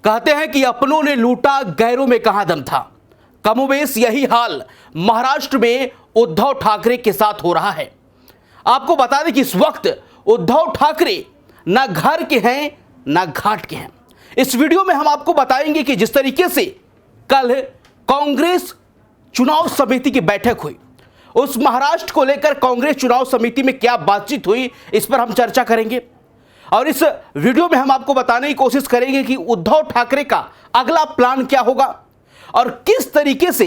कहते हैं कि अपनों ने लूटा गैरों में कहां दम था। कमोबेश यही हाल महाराष्ट्र में उद्धव ठाकरे के साथ हो रहा है। आपको बता दें कि इस वक्त उद्धव ठाकरे ना घर के हैं ना घाट के हैं। इस वीडियो में हम आपको बताएंगे कि जिस तरीके से कल कांग्रेस चुनाव समिति की बैठक हुई, उस महाराष्ट्र को लेकर कांग्रेस चुनाव समिति में क्या बातचीत हुई, इस पर हम चर्चा करेंगे। और इस वीडियो में हम आपको बताने की कोशिश करेंगे कि उद्धव ठाकरे का अगला प्लान क्या होगा और किस तरीके से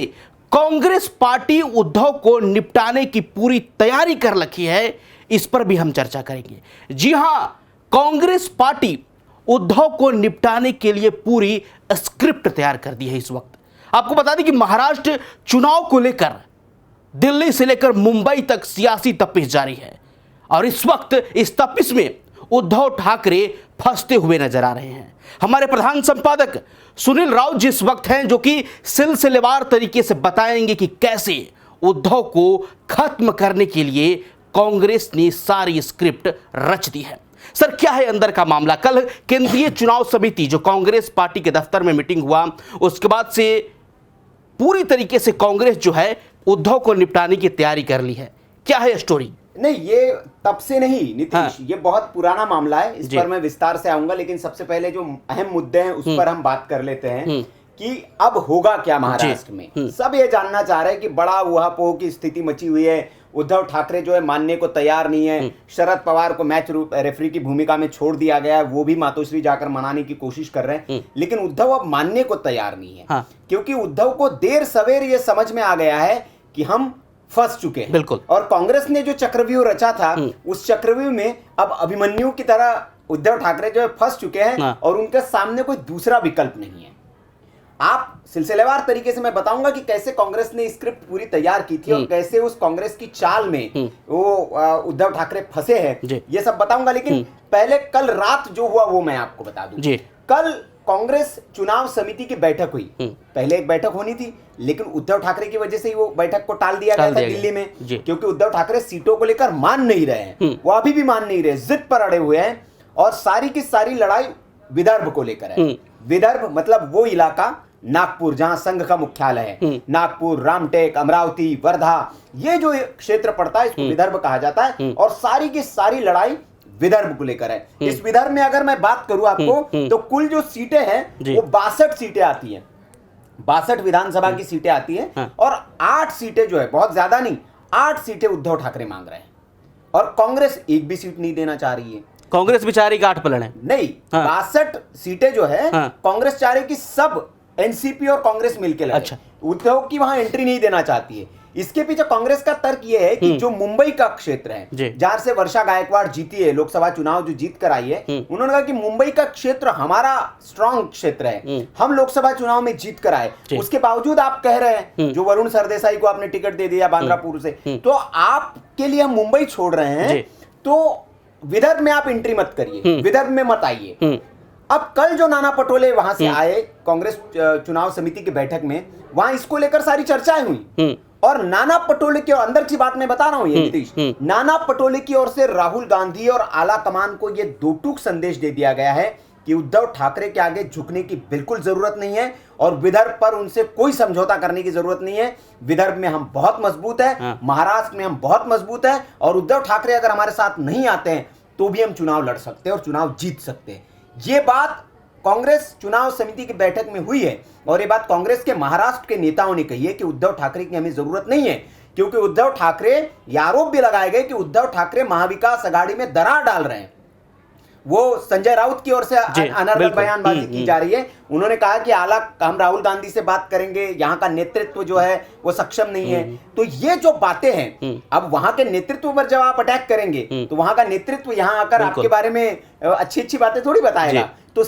कांग्रेस पार्टी उद्धव को निपटाने की पूरी तैयारी कर रखी है, इस पर भी हम चर्चा करेंगे। जी हां, कांग्रेस पार्टी उद्धव को निपटाने के लिए पूरी स्क्रिप्ट तैयार कर दी है। इस वक्त आपको बता दें कि महाराष्ट्र चुनाव को लेकर दिल्ली से लेकर मुंबई तक सियासी तपिश जारी है और इस वक्त इस तपिश में उद्धव ठाकरे फंसते हुए नजर आ रहे हैं। हमारे प्रधान संपादक सुनील राउत जी इस वक्त हैं, जो कि सिलसिलेवार तरीके से बताएंगे कि कैसे उद्धव को खत्म करने के लिए कांग्रेस ने सारी स्क्रिप्ट रच दी है। सर, क्या है अंदर का मामला? कल केंद्रीय चुनाव समिति जो कांग्रेस पार्टी के दफ्तर में मीटिंग हुआ, उसके बाद से पूरी तरीके से कांग्रेस जो है उद्धव को निपटाने की तैयारी कर ली है। क्या है स्टोरी? नहीं, ये तब से नहीं नीतीश, ये बहुत पुराना मामला है। इस पर मैं विस्तार से आऊंगा, लेकिन सबसे पहले जो अहम मुद्दे हैं उस पर हम बात कर लेते हैं कि अब होगा क्या महाराष्ट्र में। सब ये जानना चाह रहे हैं कि बड़ा ऊहापोह की स्थिति मची हुई है। उद्धव ठाकरे जो है मानने को तैयार नहीं है। शरद पवार को मैच रेफरी की भूमिका में छोड़ दिया गया है, वो भी मातोश्री जाकर मनाने की कोशिश कर रहे हैं, लेकिन उद्धव अब मानने को तैयार नहीं है। क्योंकि उद्धव को देर सवेर ये समझ में आ गया है कि हम फंस चुके हैं। बिल्कुल। और कांग्रेस ने जो चक्रव्यूह रचा था, उस चक्रव्यूह में अब अभिमन्यु की तरह उद्धव ठाकरे जो है फंस चुके हैं और उनके सामने कोई दूसरा विकल्प नहीं है। आप सिलसिलेवार तरीके से मैं बताऊंगा कि कैसे कांग्रेस ने स्क्रिप्ट पूरी तैयार की थी और कैसे उस कांग्रेस की चाल में वो उद्धव ठाकरे फंसे हैं, ये सब बताऊंगा। लेकिन पहले कल रात जो हुआ वो मैं आपको बता दूं। कल कांग्रेस चुनाव समिति की बैठक हुई। पहले एक बैठक होनी थी, लेकिन उद्धव ठाकरे की वजह से ही वो बैठक को टाल दिया गया था दिल्ली में, क्योंकि उद्धव ठाकरे सीटों को लेकर मान नहीं रहे हैं। वो अभी भी मान नहीं रहे, जिद पर अड़े हुए हैं और सारी की सारी लड़ाई विदर्भ को लेकर है। विदर्भ मतलब वो इलाका नागपुर जहां संघ का मुख्यालय है। नागपुर, रामटेक, अमरावती, वर्धा, ये जो क्षेत्र पड़ता है इसको विदर्भ कहा जाता है और सारी की सारी लड़ाई विदर्भ को लेकर है। इस विदर्भ में अगर मैं बात करूं आपको तो कुल जो सीटें हैं वो 62 सीटें आती हैं। 62 विधानसभा की सीटें आती हैं और 8 सीटें जो है, बहुत ज्यादा नहीं, 8 सीटें उद्धव ठाकरे मांग रहे हैं और कांग्रेस एक भी सीट नहीं देना चाह रही है। कांग्रेस बेचारी गांठ पलट है। नहीं, 62 सीटें जो है कांग्रेस चाह रही कि सब एनसीपी और कांग्रेस मिलकर लड़े। अच्छा। उद्धव की वहां एंट्री नहीं देना चाहती है। इसके पीछे कांग्रेस का तर्क यह है कि जो मुंबई का क्षेत्र है, जहां से वर्षा गायकवाड़ जीती है, लोकसभा चुनाव जो जीत कर आई है, उन्होंने कहा कि मुंबई का क्षेत्र हमारा स्ट्रांग क्षेत्र है, हम लोकसभा चुनाव में जीत कर आए। उसके बावजूद आप कह रहे हैं जो वरुण सरदेसाई को आपने टिकट दे दिया बांद्रापुर से, तो आपके लिए हम मुंबई छोड़ रहे हैं, तो विदर्भ में आप एंट्री मत करिए, विदर्भ में मत आइए। अब कल जो नाना पटोले वहां से आए कांग्रेस चुनाव समिति की बैठक में, वहां इसको लेकर सारी चर्चाएं हुई और नाना पटोले की, और अंदर की बात मैं बता रहा हूं ये नीतीश, नाना पटोले की ओर से राहुल गांधी और आला कमान को ये दो टूक संदेश दे दिया गया है कि उद्धव ठाकरे के आगे झुकने की बिल्कुल जरूरत नहीं है और विदर्भ पर उनसे कोई समझौता करने की जरूरत नहीं है। विदर्भ में हम बहुत मजबूत है, महाराष्ट्र में हम बहुत मजबूत है और उद्धव ठाकरे अगर हमारे साथ नहीं आते हैं तो भी हम चुनाव लड़ सकते हैं और चुनाव जीत सकते हैं। ये बात कांग्रेस चुनाव समिति की बैठक में हुई है और ये बात कांग्रेस के महाराष्ट्र के नेताओं ने कही है कि उद्धव ठाकरे की हमें जरूरत नहीं है, क्योंकि उद्धव ठाकरे, ये आरोप भी लगाए गए कि उद्धव ठाकरे महाविकास आघाड़ी में दरार डाल रहे हैं। वो संजय राउत की ओर से अनर्गल बयानबाजी की जा रही है। उन्होंने कहा कि हम राहुल गांधी से बात करेंगे, यहाँ का नेतृत्व जो है वो सक्षम नहीं है। तो ये जो बातें हैं, अब वहां के नेतृत्व पर जब आप अटैक करेंगे तो वहां का नेतृत्व यहाँ आकर आपके बारे में अच्छी अच्छी बातें थोड़ी बताएगा। तो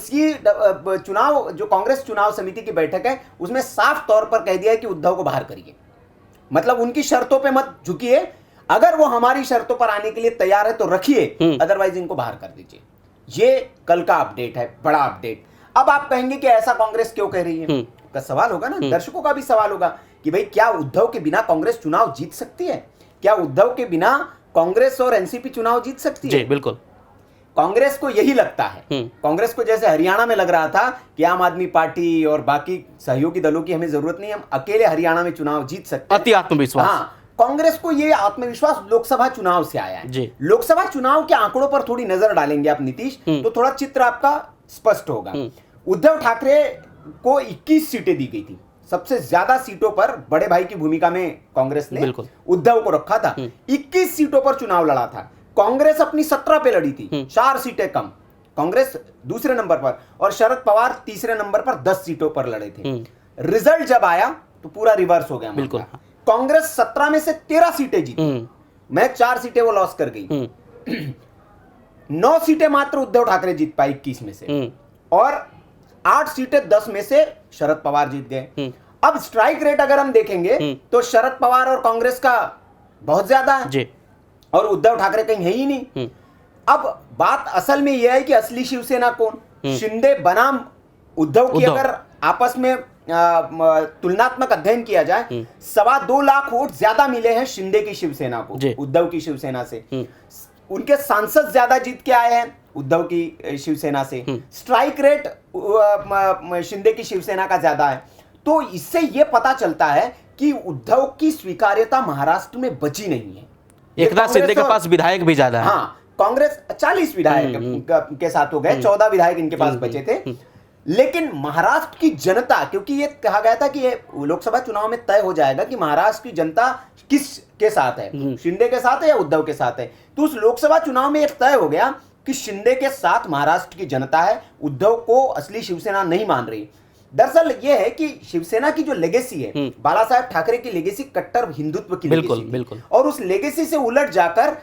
चुनाव जो कांग्रेस चुनाव समिति की बैठक है उसमें साफ तौर पर कह दिया है कि उद्धव को बाहर करिए, मतलब उनकी शर्तों पे मत झुकिए। अगर वो हमारी शर्तों पर आने के लिए तैयार है तो रखिए, अदरवाइज इनको बाहर कर दीजिए। ये कल का अपडेट है, बड़ा अपडेट। अब आप कहेंगे कि ऐसा कांग्रेस क्यों कह रही है, का सवाल होगा ना, दर्शकों का भी सवाल होगा कि भाई क्या उद्धव के बिना कांग्रेस चुनाव जीत सकती है? क्या उद्धव के बिना कांग्रेस और एनसीपी चुनाव जीत सकती है? जी बिल्कुल। कांग्रेस को यही लगता है, कांग्रेस को जैसे हरियाणा में लग रहा था कि आम आदमी पार्टी और बाकी सहयोगी दलों की हमें जरूरत नहीं, हम अकेले हरियाणा में चुनाव जीत सकते हैं, अति आत्मविश्वास। हाँ, कांग्रेस को ये आत्मविश्वास लोकसभा चुनाव से आया है। लोकसभा चुनाव के आंकड़ों पर थोड़ी नजर डालेंगे आप नीतीश, तो थोड़ा चित्र आपका स्पष्ट होगा। उद्धव ठाकरे को 21 सीटें दी गई थी, सबसे ज्यादा सीटों पर बड़े भाई की भूमिका में कांग्रेस ने उद्धव को रखा था। 21 सीटों पर चुनाव लड़ा था, कांग्रेस अपनी 17 पे लड़ी थी, 4 सीटें कम, कांग्रेस दूसरे नंबर पर और शरद पवार तीसरे नंबर पर 10 सीटों पर लड़े थे। रिजल्ट जब आया तो पूरा रिवर्स हो गया। बिल्कुल, कांग्रेस 17 में से 13 सीटें जीती, मैं 4 सीटें वो लॉस कर गई। 9 सीटें मात्र उद्धव ठाकरे जीत पाए 21 में से, और 8 सीटें 10 में से शरद पवार जीत गए। अब स्ट्राइक रेट अगर हम देखेंगे तो शरद पवार और कांग्रेस का बहुत ज्यादा है और उद्धव ठाकरे कहीं है ही नहीं। अब बात असल में यह है कि असली शिवसेना कौन, शिंदे बनाम उद्धव की अगर आपस में तुलनात्मक अध्ययन किया जाए, 2.25 लाख वोट ज्यादा मिले हैं शिंदे की शिवसेना को उद्धव की शिवसेना से। उनके सांसद ज्यादा जीत के आए हैं उद्धव की शिवसेना से, स्ट्राइक रेट शिंदे की शिवसेना का ज्यादा है। तो इससे यह पता चलता है कि उद्धव की स्वीकार्यता महाराष्ट्र में बची नहीं है। एकनाथ शिंदे के पास विधायक भी ज्यादा है। हाँ, कांग्रेस 40 विधायक के साथ हो गए, 14 विधायक इनके पास बचे थे। लेकिन महाराष्ट्र की जनता, क्योंकि ये कहा गया था कि ये लोकसभा चुनाव में तय हो जाएगा कि महाराष्ट्र की जनता किस के साथ है, शिंदे के साथ है या उद्धव के साथ है, तो उस लोकसभा चुनाव में एक तय हो गया कि शिंदे के साथ महाराष्ट्र की जनता है, उद्धव को असली शिवसेना नहीं मान रही। दरअसल ये है कि शिवसेना की जो लेगेसी है, बाला साहेब ठाकरे की लेगेसी कट्टर हिंदुत्व की लेगेसी थी, और उस लेगेसी से उलट जाकर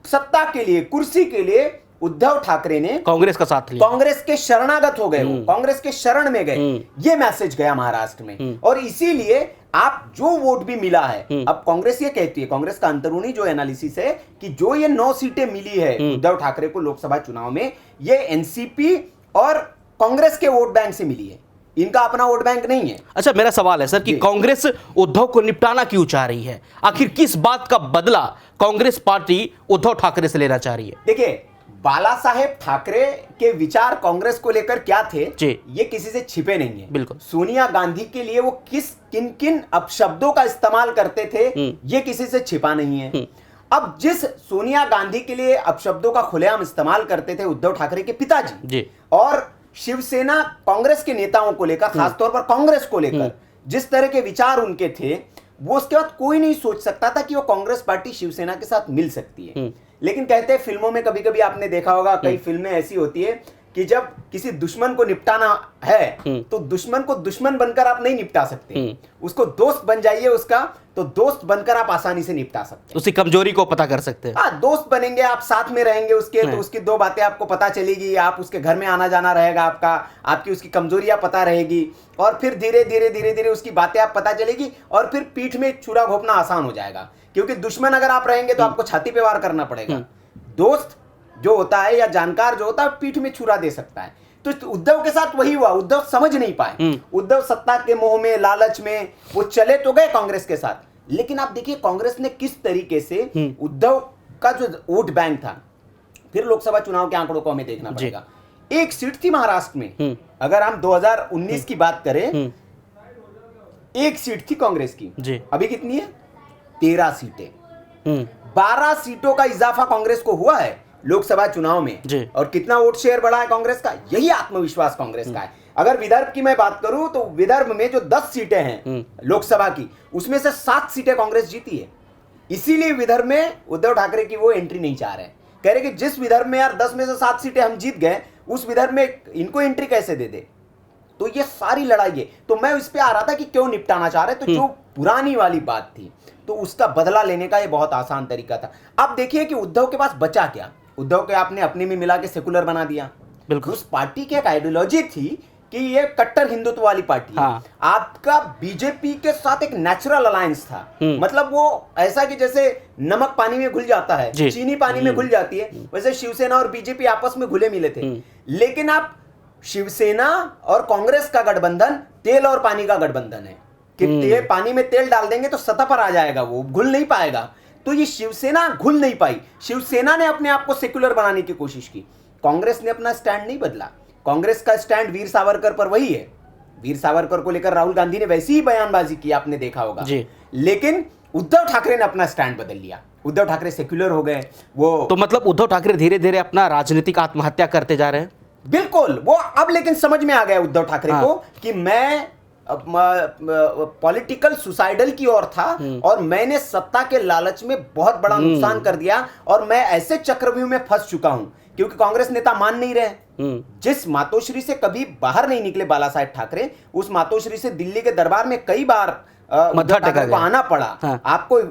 सत्ता के लिए, कुर्सी के लिए उद्धव ठाकरे ने कांग्रेस का साथ लिया, कांग्रेस के शरणागत हो गए, कांग्रेस के शरण में गए। ये मैसेज गया महाराष्ट्र में, और इसीलिए आप जो वोट भी मिला है, अब कांग्रेस ये कहती है, कांग्रेस का अंदरूनी जो एनालिसिस है कि जो ये 9 सीटें मिली है उद्धव ठाकरे को लोकसभा चुनाव में, ये एनसीपी और कांग्रेस के वोट बैंक से मिली है, इनका अपना वोट बैंक नहीं है। अच्छा, मेरा सवाल है सर कि कांग्रेस उद्धव को निपटाना क्यों चाह रही है? आखिर किस बात का बदला कांग्रेस पार्टी उद्धव ठाकरे से लेना चाह रही है? देखिए, बाला साहेब ठाकरे के विचार कांग्रेस को लेकर क्या थे, ये किसी से छिपे नहीं है। बिल्कुल। सोनिया गांधी के लिए वो किन किन अपशब्दों का इस्तेमाल करते थे, ये किसी से छिपा नहीं है। अब जिस सोनिया गांधी के लिए अपशब्दों का खुलेआम इस्तेमाल करते थे उद्धव ठाकरे के पिताजी, और शिवसेना कांग्रेस के नेताओं को लेकर, खासतौर पर कांग्रेस को लेकर जिस तरह के विचार उनके थे, वो उसके बाद कोई नहीं सोच सकता था कि वो कांग्रेस पार्टी शिवसेना के साथ मिल सकती है। लेकिन कहते हैं फिल्मों में, कभी कभी आपने देखा होगा, कई फिल्में ऐसी होती है कि जब किसी दुश्मन को निपटाना है तो दुश्मन को दुश्मन बनकर आप नहीं निपटा सकते, उसको दोस्त बन जाइए उसका, तो दोस्त बनकर आप आसानी से निपटा सकते हैं, उसकी कमजोरी को पता कर सकते हैं। हाँ, दोस्त बनेंगे आप, साथ में रहेंगे उसके, तो उसकी 2 बातें आपको पता चलेगी, आप उसके घर में आना जाना रहेगा आपका, आपकी उसकी कमजोरियां पता रहेगी, और फिर धीरे धीरे उसकी बातें आप पता चलेगी, और फिर पीठ में छुरा घोंपना आसान हो जाएगा, क्योंकि दुश्मन अगर आप रहेंगे तो आपको छाती पे वार करना पड़ेगा। दोस्त जो होता है या जानकार जो होता है पीठ में छुरा दे सकता है। तो उद्धव के साथ वही हुआ, उद्धव समझ नहीं पाए, उद्धव सत्ता के मोह में, लालच में वो चले तो गए कांग्रेस के साथ। लेकिन आप देखिए कांग्रेस ने किस तरीके से उद्धव का जो वोट बैंक था, फिर लोकसभा चुनाव के आंकड़ों को हमें देखना पड़ेगा। 1 सीट थी महाराष्ट्र में, अगर हम 2019 की बात करें, 1 सीट थी कांग्रेस की, अभी कितनी है? 13 सीटें। 12 सीटों का इजाफा कांग्रेस को हुआ है लोकसभा चुनाव में, और कितना वोट शेयर बढ़ा है कांग्रेस का, यही आत्मविश्वास कांग्रेस का है। अगर विदर्भ की मैं बात करूं तो विदर्भ में जो 10 सीटें हैं लोकसभा की, उसमें से 7 सीटें कांग्रेस जीती है। इसीलिए विदर्भ में उद्धव ठाकरे की वो एंट्री नहीं चाह रहे, कह रहे कि जिस विदर्भ में यार 10 में से 7 सीटें हम जीत गए, उस विदर्भ में इनको एंट्री कैसे दे दे। तो ये सारी लड़ाई है। तो मैं इस पे आ रहा था कि क्यों निपटाना चाह रहे, तो जो पुरानी वाली बात थी, तो उसका बदला लेने का ये बहुत आसान तरीका था। अब देखिए कि उद्धव के पास बचा क्या, उद्धव के आपने अपने में मिला के सेकुलर बना दिया। बिल्कुल। उस पार्टी की एक आइडियोलॉजी थी कि ये कट्टर हिंदुत्व वाली पार्टी है। आपका बीजेपी के साथ एक नेचुरल अलायंस था, मतलब वो ऐसा कि जैसे नमक पानी में घुल जाता है, चीनी पानी में घुल जाती है, वैसे शिवसेना और बीजेपी आपस में घुले मिले थे। लेकिन आप शिवसेना और कांग्रेस का गठबंधन तेल और पानी का गठबंधन है कि पानी में तेल डाल देंगे तो सतह पर आ जाएगा, वो घुल नहीं पाएगा। तो ये शिवसेना घुल नहीं पाई, शिवसेना ने अपने आप को सेक्युलर बनाने की कोशिश की। कांग्रेस ने अपना स्टैंड नहीं बदला। कांग्रेस का स्टैंड वीर सावरकर पर वही है। वीर सावरकर को लेकर राहुल गांधी ने वैसी ही बयानबाजी की, आपने देखा होगा जी। लेकिन उद्धव ठाकरे ने अपना स्टैंड बदल लिया। उद्धव ठाकरे सेक्युलर हो गए। वो तो मतलब उद्धव ठाकरे धीरे धीरे अपना राजनीतिक आत्महत्या करते जा रहे हैं। बिल्कुल, वो अब लेकिन समझ में आ गया उद्धव ठाकरे को कि मैं पॉलिटिकल सुसाइडल की ओर था और मैंने सत्ता के लालच में बहुत बड़ा नुकसान कर दिया और मैं ऐसे चक्रव्यूह में फंस चुका हूं, क्योंकि कांग्रेस नेता मान नहीं रहे। जिस मातोश्री से कभी बाहर नहीं निकले बाला साहेब ठाकरे, उस मातोश्री से दिल्ली के दरबार में कई बार उद्धव ठाकरे को आना पड़ा। हाँ। आपको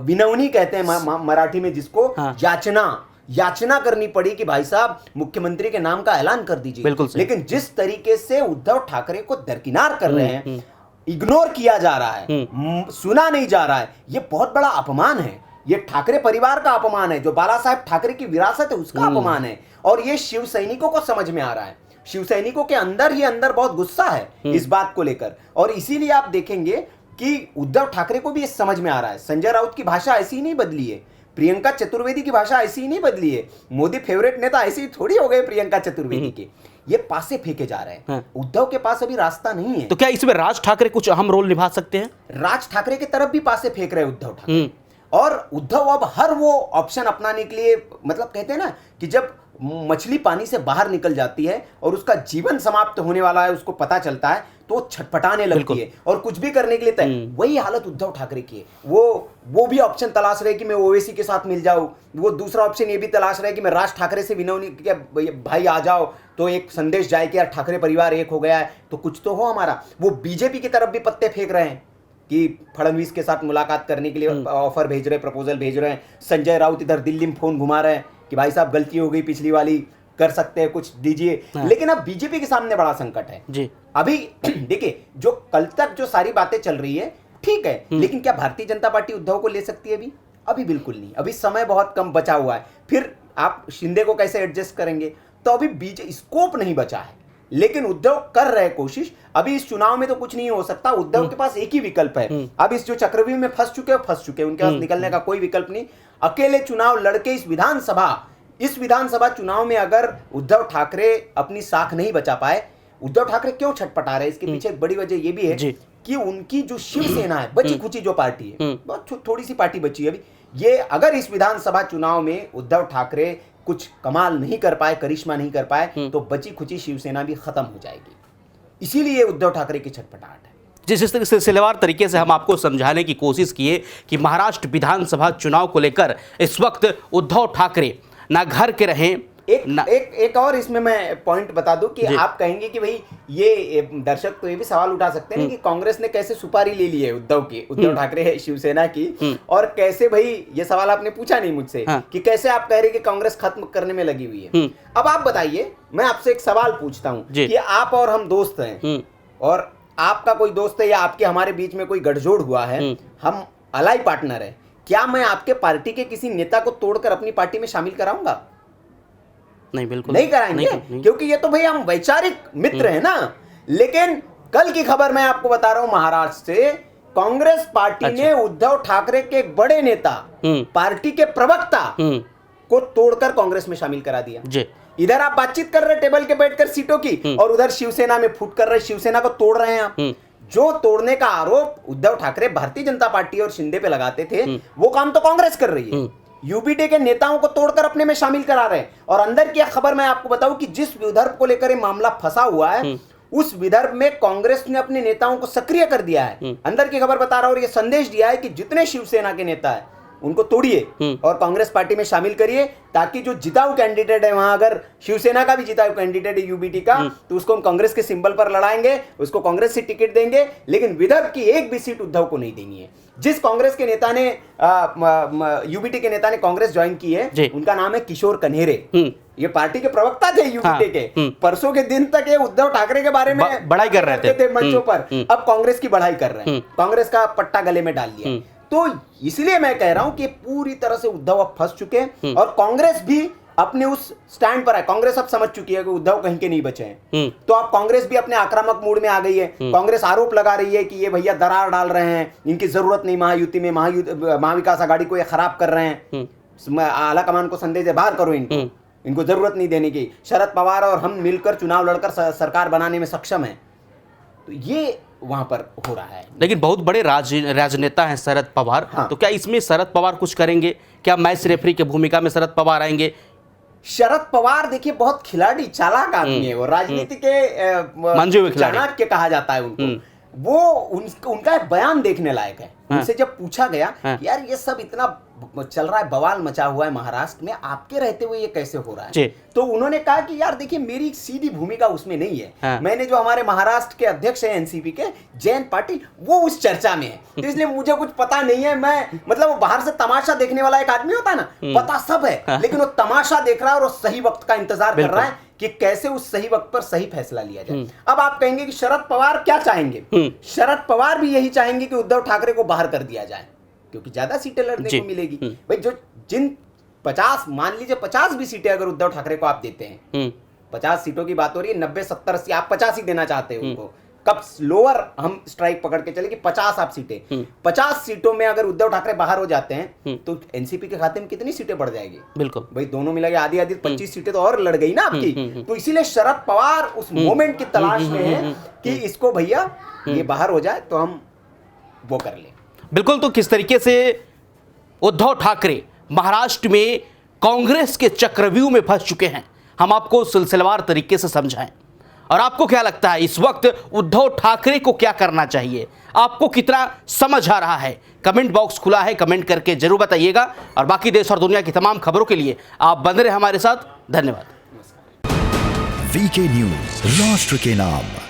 विनवनी कहते हैं मराठी में जिसको, हाँ। याचना करनी पड़ी कि भाई साहब मुख्यमंत्री के नाम का ऐलान कर दीजिए। लेकिन जिस तरीके से उद्धव ठाकरे को दरकिनार कर रहे हैं, इग्नोर किया जा रहा है, सुना नहीं जा रहा है, ये बहुत बड़ा अपमान है। ये ठाकरे परिवार का अपमान है, जो बाला साहेब ठाकरे की विरासत है उसका अपमान है। और ये शिव सैनिकों को समझ में आ रहा है। शिव सैनिकों के अंदर ही अंदर बहुत गुस्सा है इस बात को लेकर, और इसीलिए आप देखेंगे कि उद्धव ठाकरे को भी ये समझ में आ रहा है। संजय राउत की भाषा ऐसी ही नहीं बदली है, प्रियंका चतुर्वेदी की भाषा ऐसी ही नहीं बदली है, मोदी फेवरेट नेता ऐसी थोड़ी हो गए प्रियंका चतुर्वेदी के। ये पासे फेंके जा रहे हैं। हाँ। उद्धव के पास अभी रास्ता नहीं है। तो क्या इसमें राज ठाकरे कुछ अहम रोल निभा सकते हैं? राज ठाकरे की तरफ भी पासे फेंक रहे उद्धव ठाकरे, और उद्धव अब हर वो ऑप्शन अपनाने के लिए, मतलब कहते हैं ना कि जब मछली पानी से बाहर निकल जाती है और उसका जीवन समाप्त होने वाला है, उसको पता चलता है तो छटपटाने लगती है और कुछ भी करने के लिए तय। वही हालत उद्धव ठाकरे की है। वो भी ऑप्शन तलाश रहे कि मैं ओवैसी के साथ मिल जाऊं, वो दूसरा ऑप्शन ये भी तलाश रहे कि मैं राज ठाकरे से विनवनी कि भाई आ जाओ, तो एक संदेश जाए कि यार ठाकरे परिवार एक हो गया है तो कुछ तो हो हमारा। वो बीजेपी की तरफ भी पत्ते फेंक रहे हैं कि फडणवीस के साथ मुलाकात करने के लिए ऑफर भेज रहे, प्रपोजल भेज रहे हैं। संजय राउत इधर दिल्ली में फोन घुमा रहे हैं कि भाई साहब गलती हो गई पिछली वाली, कर सकते हैं कुछ दीजिए। हाँ। लेकिन अब बीजेपी के सामने बड़ा संकट है जी। अभी देखिए, जो कल तक जो सारी बातें चल रही है ठीक है, लेकिन क्या भारतीय जनता पार्टी उद्धव को ले सकती है? अभी बिल्कुल नहीं। अभी समय बहुत कम बचा हुआ है। फिर आप शिंदे को कैसे एडजस्ट करेंगे? तो अभी बीजेपी स्कोप नहीं बचा है, लेकिन उद्धव कर रहे कोशिश। अभी इस चुनाव में तो कुछ नहीं हो सकता। उद्धव के पास एक ही विकल्प है। अब इस जो चक्रव्यूह में फंस चुके उनके पास निकलने का कोई विकल्प नहीं। अकेले चुनाव लड़के इस विधानसभा चुनाव में अगर उद्धव ठाकरे अपनी साख नहीं बचा पाए, उद्धव ठाकरे क्यों छटपटा रहे, इसके पीछे एक बड़ी वजह यह भी है कि उनकी जो शिवसेना है, बची खुची जो पार्टी है, बहुत थोड़ी सी पार्टी बची है अभी, ये अगर इस विधानसभा चुनाव में उद्धव ठाकरे कुछ कमाल नहीं कर पाए, करिश्मा नहीं कर पाए, तो बची खुची शिवसेना भी खत्म हो जाएगी। इसीलिए उद्धव ठाकरे की छटपटाहट है। जिस सिलसिलेवार तरीके से हम आपको समझाने की कोशिश किए कि महाराष्ट्र विधानसभा चुनाव को लेकर इस वक्त उद्धव ठाकरे ना घर के रहें। एक और इसमें मैं पॉइंट बता दूं कि आप कहेंगे कि भाई ये दर्शक तो ये भी सवाल उठा सकते हैं कि कांग्रेस ने कैसे सुपारी ले ली है उद्धव ठाकरे शिवसेना की, और कैसे, भाई ये सवाल आपने पूछा नहीं मुझसे कि कैसे आप कह रहे कि कांग्रेस खत्म करने में लगी हुई है। अब आप बताइए, मैं आपसे एक सवाल पूछता हूं कि आप और हम दोस्त हैं और आपका कोई दोस्त है या आपके हमारे बीच में कोई गठजोड़ हुआ है, हम अलाई पार्टनर है, क्या मैं आपके पार्टी के किसी नेता को तोड़कर अपनी पार्टी में शामिल कराऊंगा? नहीं, बिल्कुल नहीं कराएंगे। नहीं। क्योंकि ये तो भाई हम वैचारिक मित्र हैं ना। लेकिन कल की खबर मैं आपको बता रहा हूं महाराष्ट्र से, कांग्रेस पार्टी ने उद्धव ठाकरे के एक बड़े नेता, पार्टी के प्रवक्ता को तोड़कर कांग्रेस में शामिल करा दिया जी। इधर आप बातचीत कर रहे टेबल के बैठकर सीटों की, और उधर शिवसेना में फूट कर रहे, शिवसेना को तोड़ रहे हैं आप। जो तोड़ने का आरोप उद्धव ठाकरे भारतीय जनता पार्टी और शिंदे पे लगाते थे, वो काम तो कांग्रेस कर रही है। यूपीए के नेताओं को तोड़कर अपने में शामिल करा रहे हैं। और अंदर की खबर मैं आपको बताऊं कि जिस विदर्भ को लेकर ये मामला फंसा हुआ है, उस विदर्भ में कांग्रेस ने अपने नेताओं को सक्रिय कर दिया है। अंदर की खबर बता रहा हूं, और ये संदेश दिया है कि जितने शिवसेना के नेता है उनको तोड़िए और कांग्रेस पार्टी में शामिल करिए, ताकि जो जिताऊ कैंडिडेट है वहां, अगर शिवसेना का भी जिताऊ कैंडिडेट है यूबीटी का, तो उसको हम कांग्रेस के सिंबल पर लड़ाएंगे, उसको कांग्रेस से टिकट देंगे, लेकिन विदर्भ की एक भी सीट उद्धव को नहीं देनी है। जिस कांग्रेस के नेता ने यूबीटी के नेता ने कांग्रेस ज्वाइन की है, उनका नाम है किशोर कन्हेरे। ये पार्टी के प्रवक्ता थे यूपीए के। परसों के दिन तक ये उद्धव ठाकरे के बारे में बढ़ाई कर रहे थे मंचों पर, अब कांग्रेस की बढ़ाई कर रहे हैं, कांग्रेस का पट्टा गले में डाल लिया। तो इसलिए मैं कह रहा हूं कि पूरी तरह से उद्धव अब फंस चुके हैं, और कांग्रेस भी अपने उस स्टैंड पर है। कांग्रेस अब समझ चुकी है कि उद्धव कहीं के नहीं बचे हैं, तो अब कांग्रेस भी अपने आक्रामक मूड में आ गई है। कांग्रेस आरोप लगा रही है कि ये भैया दरार डाल रहे हैं, इनकी जरूरत नहीं महायुति में, महाविकास आघाड़ी को ये खराब कर रहे हैं, आला कमान को संदेश दे, बाहर करो इनको। इनको जरूरत नहीं देने की, शरद पवार और हम मिलकर चुनाव लड़कर सरकार बनाने में सक्षम हैं। तो ये वहां पर हो रहा है। लेकिन बहुत बड़े राजनेता हैं शरद पवार। हाँ। तो क्या इसमें शरद पवार कुछ करेंगे? क्या मैच रेफरी की भूमिका में शरद पवार आएंगे? शरद पवार देखिए बहुत खिलाड़ी चालाक आदमी है, वो राजनीति के चाणक्य कहा जाता है उनको। वो उनका एक बयान देखने लायक है। उनसे जब पूछा गया कि यार ये सब इतना चल रहा है, बवाल मचा हुआ है महाराष्ट्र में, आपके रहते हुए ये कैसे हो रहा है? तो उन्होंने कहा कि यार देखिए मेरी सीधी भूमिका उसमें नहीं है। मैंने जो हमारे महाराष्ट्र के अध्यक्ष हैं एनसीपी के जयंत पाटिल, वो उस चर्चा में है, तो इसलिए मुझे कुछ पता नहीं है। मैं मतलब वो बाहर से तमाशा देखने वाला एक आदमी होता है ना, पता सब है, लेकिन वो तमाशा देख रहा है और सही वक्त का इंतजार कर रहा है कि कैसे उस सही वक्त पर सही फैसला लिया जाए। अब आप कहेंगे कि शरद पवार क्या चाहेंगे? शरद पवार भी यही चाहेंगे कि उद्धव ठाकरे को बाहर कर दिया जाए, क्योंकि ज्यादा सीटें लड़ने को मिलेगी। भाई जो जिन 50 मान लीजिए 50 भी सीटें अगर उद्धव ठाकरे को आप देते हैं, 50 सीटों की बात हो रही है, 90 70 80 आप 50 ही देना चाहते हैं उनको, कब लोअर हम स्ट्राइक पकड़ के चले कि 50 आप सीटें, 50 सीटों में अगर उद्धव ठाकरे बाहर हो जाते हैं तो एनसीपी के खाते में कितनी सीटें बढ़ जाएगी? बिल्कुल भाई, दोनों मिला के आधी आधी 25 सीटें तो और लड़ गई ना आपकी। तो इसीलिए शरद पवार उस मोमेंट की तलाश में है कि इसको भैया ये बाहर हो जाए तो हम वो कर लें। बिल्कुल। तो किस तरीके से उद्धव ठाकरे महाराष्ट्र में कांग्रेस के चक्रव्यूह में फंस चुके हैं, हम आपको सिलसिलेवार तरीके से समझाएं। और आपको क्या लगता है इस वक्त उद्धव ठाकरे को क्या करना चाहिए? आपको कितना समझ आ रहा है? कमेंट बॉक्स खुला है, कमेंट करके जरूर बताइएगा। और बाकी देश और दुनिया की तमाम खबरों के लिए आप बने रहे हमारे साथ। धन्यवाद। वीके न्यूज, राष्ट्र के नाम।